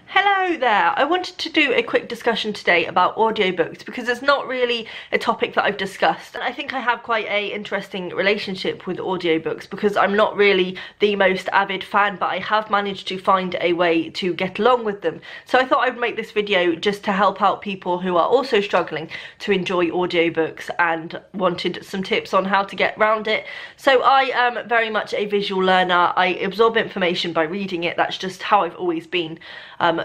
Hello there! I wanted to do a quick discussion today about audiobooks because it's not really a topic that I've discussed, and I think I have quite an interesting relationship with audiobooks because I'm not really the most avid fan, but I have managed to find a way to get along with them. So I thought I'd make this video just to help out people who are also struggling to enjoy audiobooks and wanted some tips on how to get around it. So I am very much a visual learner. I absorb information by reading it. That's just how I've always been.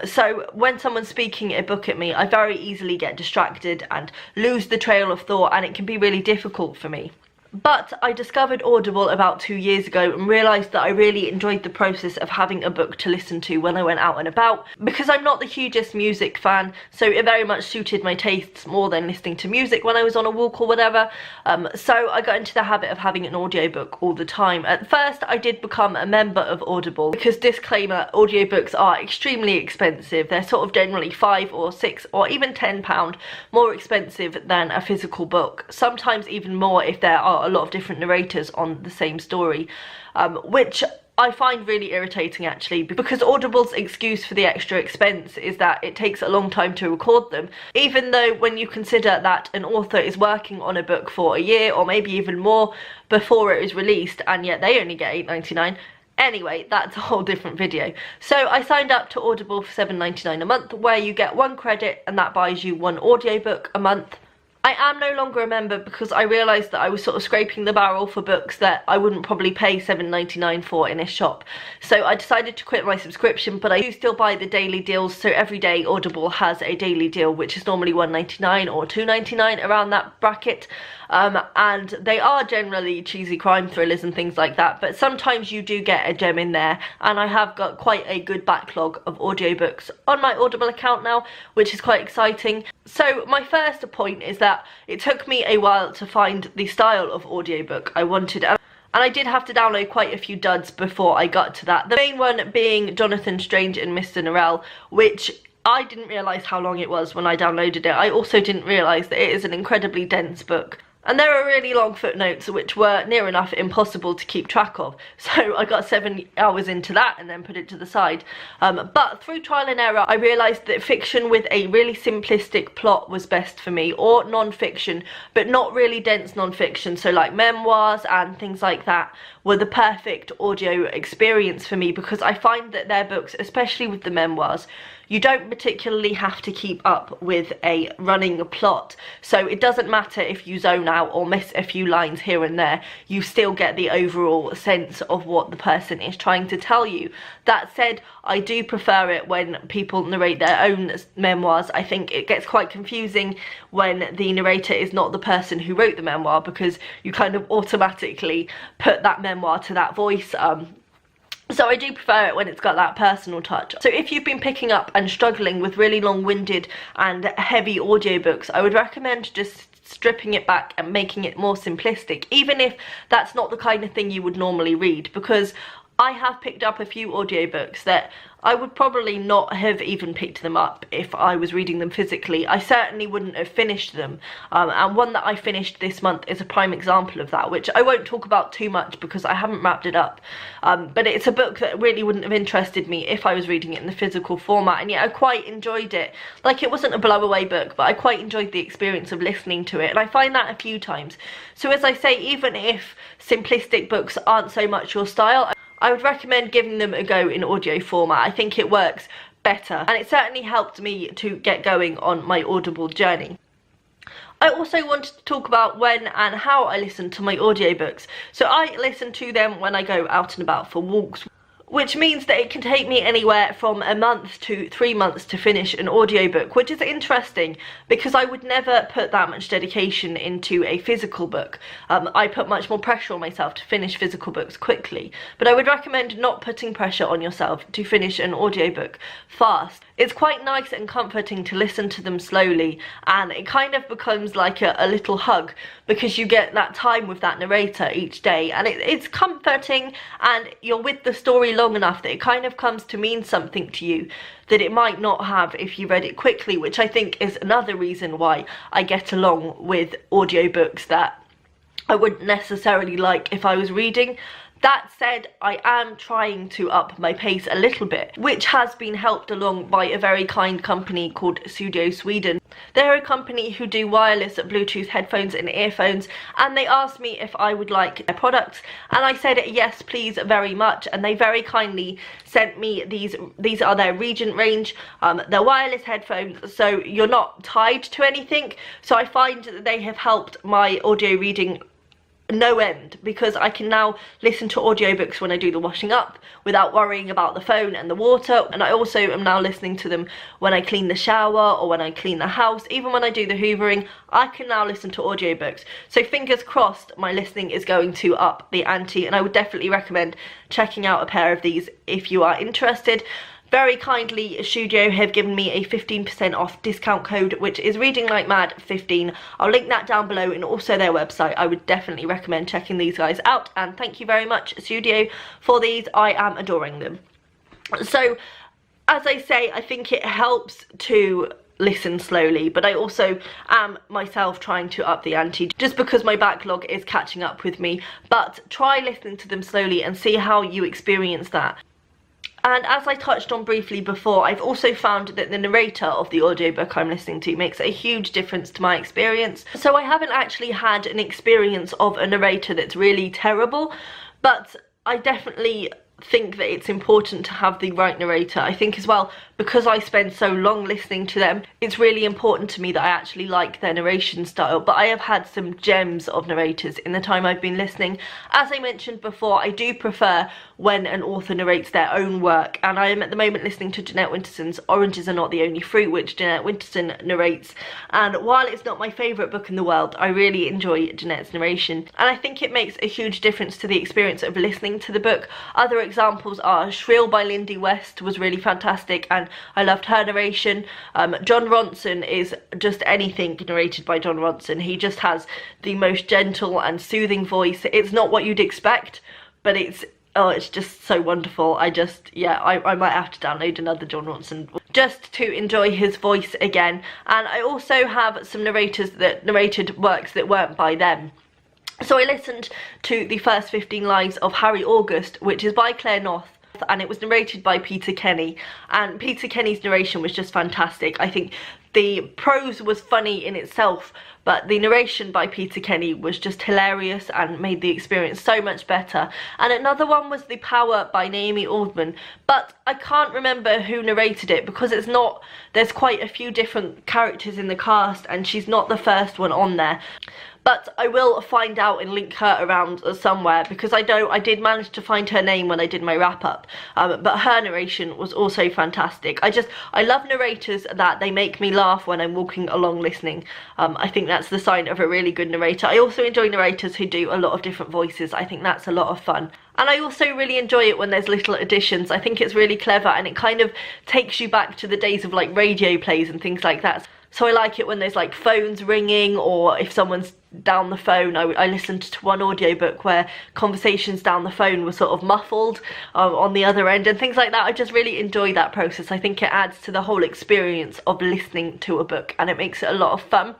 So when someone's speaking a book at me, I very easily get distracted and lose the trail of thought, and it can be really difficult for me. But I discovered Audible about 2 years ago and realised that I really enjoyed the process of having a book to listen to when I went out and about, because I'm not the hugest music fan, so it very much suited my tastes more than listening to music when I was on a walk or whatever. So I got into the habit of having an audiobook all the time. At first I did become a member of Audible because, disclaimer, audiobooks are extremely expensive. They're sort of generally £5 or £6 or even £10 more expensive than a physical book, sometimes even more if there are a lot of different narrators on the same story, which I find really irritating actually, because Audible's excuse for the extra expense is that it takes a long time to record them, even though when you consider that an author is working on a book for a year or maybe even more before it is released, and yet they only get £8.99. Anyway, that's a whole different video. So I signed up to Audible for £7.99 a month, where you get 1 credit and that buys you 1 audiobook a month. I am no longer a member because I realised that I was sort of scraping the barrel for books that I wouldn't probably pay £7.99 for in a shop. So I decided to quit my subscription, but I do still buy the daily deals. So every day Audible has a daily deal, which is normally £1.99 or £2.99, around that bracket. And they are generally cheesy crime thrillers and things like that, but sometimes you do get a gem in there, and I have got quite a good backlog of audiobooks on my Audible account now, which is quite exciting. So my first point is that it took me a while to find the style of audiobook I wanted, and I did have to download quite a few duds before I got to that. The main one being Jonathan Strange and Mr. Norrell, which I didn't realise how long it was when I downloaded it. I also didn't realise that it is an incredibly dense book. And there are really long footnotes which were near enough impossible to keep track of. So I got 7 hours into that and then put it to the side. But through trial and error, I realised that fiction with a really simplistic plot was best for me, or non-fiction, but not really dense non-fiction. So like memoirs and things like that were the perfect audio experience for me, because I find that their books, especially with the memoirs, you don't particularly have to keep up with a running plot. So it doesn't matter if you zone out or miss a few lines here and there, you still get the overall sense of what the person is trying to tell you. That said, I do prefer it when people narrate their own memoirs. I think it gets quite confusing when the narrator is not the person who wrote the memoir, because you kind of automatically put that memoir to that voice. So I do prefer it when it's got that personal touch. So if you've been picking up and struggling with really long-winded and heavy audiobooks, I would recommend just stripping it back and making it more simplistic, even if that's not the kind of thing you would normally read, because I have picked up a few audiobooks that I would probably not have even picked them up if I was reading them physically. I certainly wouldn't have finished them, and one that I finished this month is a prime example of that, which I won't talk about too much because I haven't wrapped it up, but it's a book that really wouldn't have interested me if I was reading it in the physical format, and yet I quite enjoyed it. Like, it wasn't a blow-away book, but I quite enjoyed the experience of listening to it, and I find that a few times. So as I say, even if simplistic books aren't so much your style, I would recommend giving them a go in audio format. I think it works better, and it certainly helped me to get going on my Audible journey. I also wanted to talk about when and how I listen to my audiobooks. So I listen to them when I go out and about for walks, which means that it can take me anywhere from a month to 3 months to finish an audiobook, which is interesting because I would never put that much dedication into a physical book. I put much more pressure on myself to finish physical books quickly, but I would recommend not putting pressure on yourself to finish an audiobook fast. It's quite nice and comforting to listen to them slowly, and it kind of becomes like a little hug, because you get that time with that narrator each day, and it's comforting, and you're with the story long enough that it kind of comes to mean something to you that it might not have if you read it quickly, which I think is another reason why I get along with audiobooks that I wouldn't necessarily like if I was reading. That said, I am trying to up my pace a little bit, which has been helped along by a very kind company called Studio Sweden. They're a company who do wireless Bluetooth headphones and earphones, and they asked me if I would like their products, and I said yes please very much, and they very kindly sent me these are their Regent range. They're wireless headphones, so you're not tied to anything, so I find that they have helped my audio reading no end, because I can now listen to audiobooks when I do the washing up without worrying about the phone and the water, and I also am now listening to them when I clean the shower or when I clean the house. Even when I do the hoovering, I can now listen to audiobooks. So fingers crossed my listening is going to up the ante, and I would definitely recommend checking out a pair of these if you are interested. Very kindly, Studio have given me a 15% off discount code, which is Reading Like Mad 15. I'll link that down below, and also their website. I would definitely recommend checking these guys out, and thank you very much, Studio, for these. I am adoring them. So, as I say, I think it helps to listen slowly, but I also am myself trying to up the ante just because my backlog is catching up with me. But try listening to them slowly and see how you experience that. And as I touched on briefly before, I've also found that the narrator of the audiobook I'm listening to makes a huge difference to my experience. So I haven't actually had an experience of a narrator that's really terrible, but I definitely think that it's important to have the right narrator. I think as well, because I spend so long listening to them, it's really important to me that I actually like their narration style. But I have had some gems of narrators in the time I've been listening. As I mentioned before, I do prefer when an author narrates their own work, and I am at the moment listening to Jeanette Winterson's Oranges Are Not the Only Fruit, which Jeanette Winterson narrates, and while it's not my favourite book in the world, I really enjoy Jeanette's narration, and I think it makes a huge difference to the experience of listening to the book. Other examples are Shrill by Lindy West was really fantastic, and I loved her narration. John Ronson is just anything narrated by John Ronson. He just has the most gentle and soothing voice. It's not what you'd expect, but it's just so wonderful. I might have to download another John Ronson just to enjoy his voice again. And I also have some narrators that narrated works that weren't by them. So I listened to the first 15 lives of Harry August, which is by Claire North, and it was narrated by Peter Kenny, and Peter Kenny's narration was just fantastic. I think the prose was funny in itself, but the narration by Peter Kenny was just hilarious and made the experience so much better. And another one was The Power by Naomi Aldman, but I can't remember who narrated it because there's quite a few different characters in the cast and she's not the first one on there. But I will find out and link her around somewhere, because I know I did manage to find her name when I did my wrap up, but her narration was also fantastic. I love narrators that they make me laugh when I'm walking along listening. I think that's the sign of a really good narrator. I also enjoy narrators who do a lot of different voices. I think that's a lot of fun. And I also really enjoy it when there's little additions. I think it's really clever, and it kind of takes you back to the days of like radio plays and things like that. So I like it when there's like phones ringing, or if someone's down the phone. I listened to one audiobook where conversations down the phone were sort of muffled on the other end and things like that. I just really enjoy that process. I think it adds to the whole experience of listening to a book, and it makes it a lot of fun.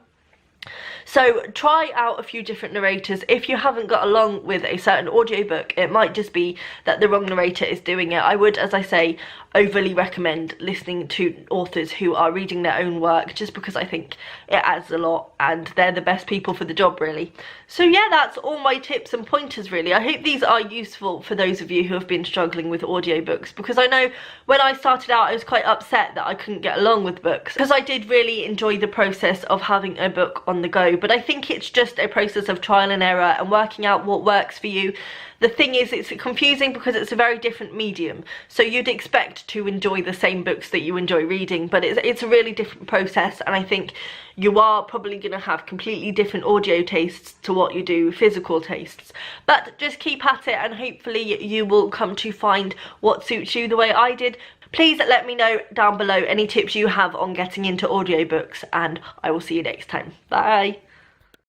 So try out a few different narrators. If you haven't got along with a certain audiobook, it might just be that the wrong narrator is doing it. I would, as I say, overly recommend listening to authors who are reading their own work, just because I think it adds a lot and they're the best people for the job, really. So yeah, that's all my tips and pointers, really. I hope these are useful for those of you who have been struggling with audiobooks, because I know when I started out I was quite upset that I couldn't get along with books, because I did really enjoy the process of having a book on the go. But I think it's just a process of trial and error and working out what works for you. The thing is, it's confusing because it's a very different medium, so you'd expect to enjoy the same books that you enjoy reading, but it's a really different process, and I think you are probably going to have completely different audio tastes to what you do physical tastes. But just keep at it, and hopefully you will come to find what suits you the way I did. Please let me know down below any tips you have on getting into audiobooks, and I will see you next time. Bye!